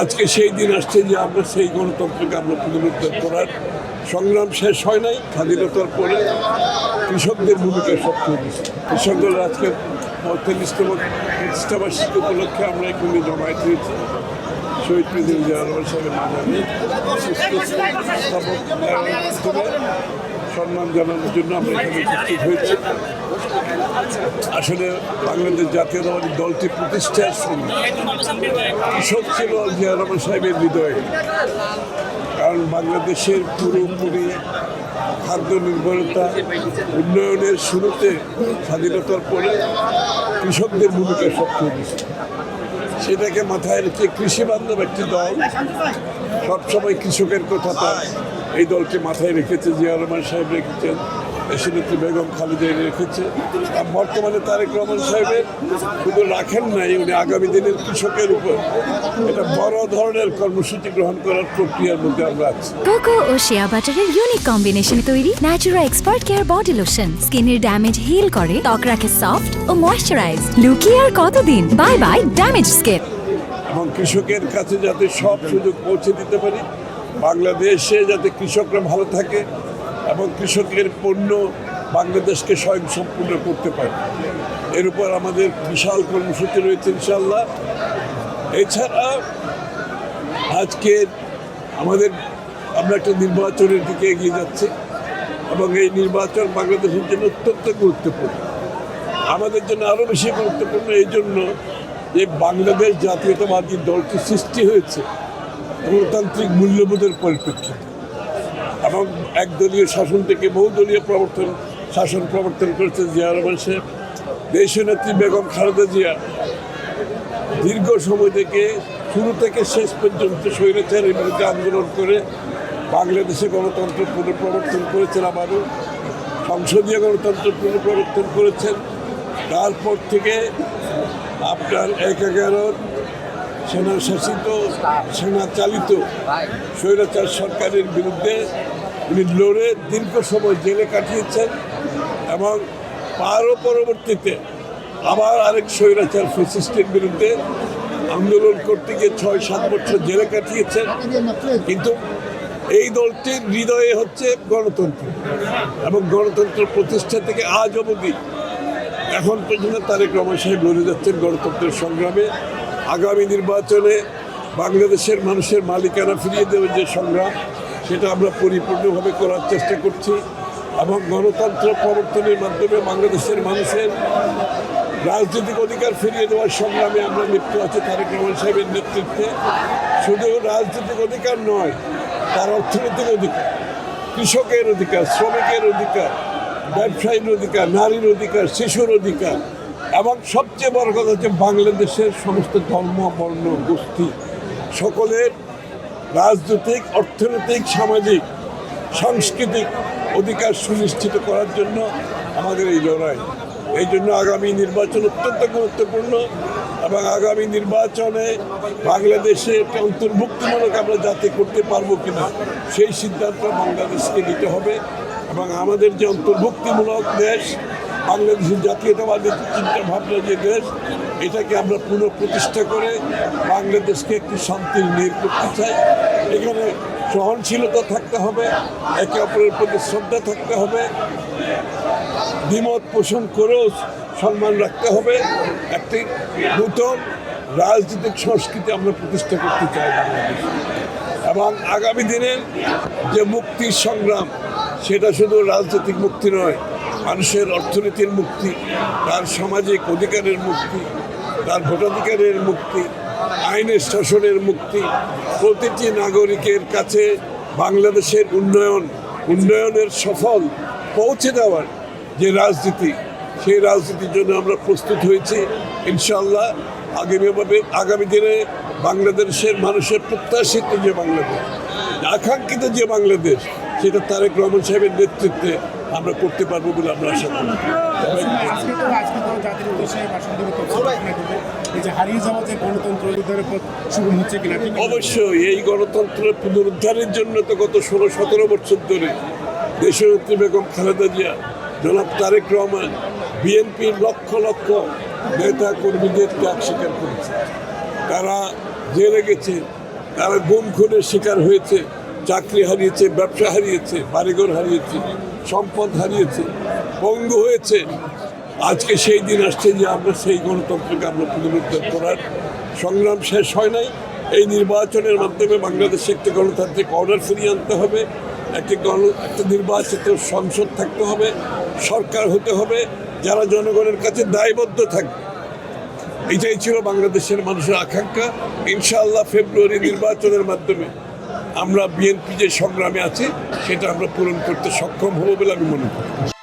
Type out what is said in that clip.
আজকে সেই দিন আসছে যে আমরা সেই গণতন্ত্রকে আমরা পুনরুদ্ধার করার সংগ্রাম শেষ হয় নাই। স্বাধীনতার পরে কৃষকদের ভূমিকা সবচেয়ে বেশি। কৃষকদের আজকে ৪৫তম প্রতিষ্ঠাবার্ষিকী উপলক্ষে আমরা এখানে জমায়েত হয়েছি শহীদ প্রেসিডেন্ট জিয়া রহমান সাহেবের মাধ্যমে সম্মান জানানোর জন্য আমরা এখানে উপস্থিত হয়েছি। আসলে বাংলাদেশ জাতীয়তাবাদী দলটি প্রতিষ্ঠার সময় কৃষক ছিল জিয়া রহমান সাহেবের হৃদয়ে, কারণ বাংলাদেশের পুরোপুরি খাদ্য নির্ভরতা উন্নয়নের শুরুতে স্বাধীনতার পরে কৃষকদের ভূমিকা সবচেয়ে বেশি। সেটাকে মাথায় রেখে কৃষি বান্ধব একটি দল সবসময় কৃষকের কথা এই দলকে মাথায় রেখেছে। জিয়া রহমান সাহেব রেখেছেন, দেশনেত্রী বেগম খালেদা রেখেছে, আর বর্তমানে তারেক রহমান সাহেবের শুধু রাখেন নাই, উনি আগামী দিনের কৃষকের উপর এটা বড় ধরনের কর্মসূচি গ্রহণ করার প্রক্রিয়ার মধ্যে আমরা আছি। কোকো ও শিয়া বাটারের ইউনিক কম্বিনেশনে তৈরি Natura expert care body lotion স্কিনের ড্যামেজ হিল করে, ত্বক রাখে সফট ও ময়েশ্চারাইজ। লুকিয়ে আর কতদিন, বাই বাই ড্যামেজ স্কিন। এবং কৃষকের কাছে যাতে সব সুযোগ পৌঁছে দিতে পারি, বাংলাদেশে যাতে কৃষকরা ভালো থাকে এবং কৃষকের পণ্য বাংলাদেশকে স্বয়ংসম্পূর্ণ করতে পারে, এর উপর আমাদের বিশাল কর্মসূচি রয়েছে ইনশাল্লাহ। এছাড়া আজকে আমরা একটা নির্বাচনের দিকে এগিয়ে যাচ্ছি এবং এই নির্বাচন বাংলাদেশের জন্য অত্যন্ত গুরুত্বপূর্ণ। আমাদের জন্য আরও বেশি গুরুত্বপূর্ণ এই জন্য যে বাংলাদেশ জাতীয়তাবাদী দলটি সৃষ্টি হয়েছে গণতান্ত্রিক মূল্যবোধের পরিপ্রেক্ষিতে এবং একদলীয় শাসন থেকে বহুদলীয় শাসন প্রবর্তন করেছে জিয়া রহমান সাহেব। দেশনেত্রী বেগম খালেদা জিয়া দীর্ঘ সময় থেকে শুরু থেকে শেষ পর্যন্ত স্বৈরাচারের বিরুদ্ধে আন্দোলন করে বাংলাদেশে গণতন্ত্র পুনঃপ্রবর্তন করেছেন, আবারও সংসদীয় গণতন্ত্র পুনঃপ্রবর্তন করেছেন। তারপর থেকে আপনার ১/১১ সেনাশাসিত সেনাচালিত স্বৈরাচার সরকারের বিরুদ্ধে উনি লড়ে দীর্ঘ সময় জেলে কাটিয়েছেন এবং তারও পরবর্তীতে আবার আরেক স্বৈরাচার ফ্যাসিস্টের বিরুদ্ধে আন্দোলন করতে গিয়ে ৬-৭ বছর জেলে কাটিয়েছেন। কিন্তু এই দলটির হৃদয়ে হচ্ছে গণতন্ত্র এবং গণতন্ত্র প্রতিষ্ঠা থেকে আজ অবধি এখন পর্যন্ত তারেক রহমান সাহেব লড়ে যাচ্ছেন গণতন্ত্রের সংগ্রামে। আগামী নির্বাচনে বাংলাদেশের মানুষের মালিকানা ফিরিয়ে দেওয়ার যে সংগ্রাম, সেটা আমরা পরিপূর্ণভাবে করার চেষ্টা করছি এবং গণতন্ত্র প্রবর্তনের মাধ্যমে বাংলাদেশের মানুষের রাজনৈতিক অধিকার ফিরিয়ে দেওয়ার সংগ্রামে আমরা লিপ্ত আছি তারেক রহমান সাহেবের নেতৃত্বে। শুধু রাজনৈতিক অধিকার নয়, তার অর্থনৈতিক অধিকার, কৃষকের অধিকার, শ্রমিকের অধিকার, ব্যবসায়ীর অধিকার, নারীর অধিকার, শিশুর অধিকার এবং সবচেয়ে বড় কথা হচ্ছে বাংলাদেশের সমস্ত ধর্ম, বর্ণ, গোষ্ঠী সকলের রাজনৈতিক, অর্থনৈতিক, সামাজিক, সাংস্কৃতিক অধিকার সুনিশ্চিত করার জন্য আমাদের এই লড়াই। এই জন্য আগামী নির্বাচন অত্যন্ত গুরুত্বপূর্ণ এবং আগামী নির্বাচনে বাংলাদেশে একটা অন্তর্ভুক্তিমূলক আমরা যাতে করতে পারবো কিনা সেই সিদ্ধান্ত বাংলাদেশকে নিতে হবে এবং আমাদের যে অন্তর্ভুক্তিমূলক দেশ, বাংলাদেশের জাতীয়তাবাদী চিন্তা ভাবনা যে দেশ, এটাকে আমরা পুনঃপ্রতিষ্ঠা করে বাংলাদেশকে একটি শান্তির নীড় করতে চাই। এখানে সহনশীলতা থাকতে হবে, একে অপরের প্রতি শ্রদ্ধা থাকতে হবে, দ্বিমত পোষণ করেও সম্মান রাখতে হবে। একটি নতুন রাজনৈতিক সংস্কৃতি আমরা প্রতিষ্ঠা করতে চাই বাংলাদেশে এবং আগামী দিনের যে মুক্তির সংগ্রাম, সেটা শুধু রাজনৈতিক মুক্তি নয়, মানুষের অর্থনীতির মুক্তি, তার সামাজিক অধিকারের মুক্তি, তার ভোটাধিকারের মুক্তি, আইনের শাসনের মুক্তি, প্রতিটি নাগরিকের কাছে বাংলাদেশের উন্নয়নের সফল পৌঁছে দেওয়ার যে রাজনীতি, সেই রাজনীতির জন্য আমরা প্রস্তুত হয়েছি ইনশাআল্লাহ। আগামী দিনে বাংলাদেশের মানুষের প্রত্যাশিত যে বাংলাদেশ, আকাঙ্ক্ষিত যে বাংলাদেশ, সেটা তারেক রহমান সাহেবের নেতৃত্বে আমরা করতে পারবো বলে আমরা আশা করি। অবশ্যই এই গণতন্ত্র পুনরুদ্ধারের জন্য তো গত 16-17 বছর ধরে দেশনেত্রী বেগম খালেদা জিয়া, জনাব তারেক রহমান, বিএনপির লক্ষ লক্ষ নেতা কর্মীদের ত্যাগ স্বীকার করেছে। তারা জেলে গেছে, তারা গুম খুনের শিকার হয়েছে, চাকরি হারিয়েছে, ব্যবসা হারিয়েছে, বাড়িঘর হারিয়েছে, সম্পদ হারিয়েছে, পঙ্গু হয়েছে। আজকে সেই দিন আসছে যে আমরা সেই গণতন্ত্রকে আমরা পুনরুদ্ধার করার সংগ্রাম শেষ হয় নাই। এই নির্বাচনের মাধ্যমে বাংলাদেশে একটি গণতান্ত্রিক অর্ডার ফিরিয়ে আনতে হবে, একটা নির্বাচিত সংসদ থাকতে হবে, সরকার হতে হবে যারা জনগণের কাছে দায়বদ্ধ থাকবে। এটাই ছিল বাংলাদেশের মানুষের আকাঙ্ক্ষা। ইনশাআল্লাহ ফেব্রুয়ারি নির্বাচনের মাধ্যমে আমরা বিএনপি যে সংগ্রামে আছি সেটা আমরা পূরণ করতে সক্ষম হব বলে আমি মনে করি।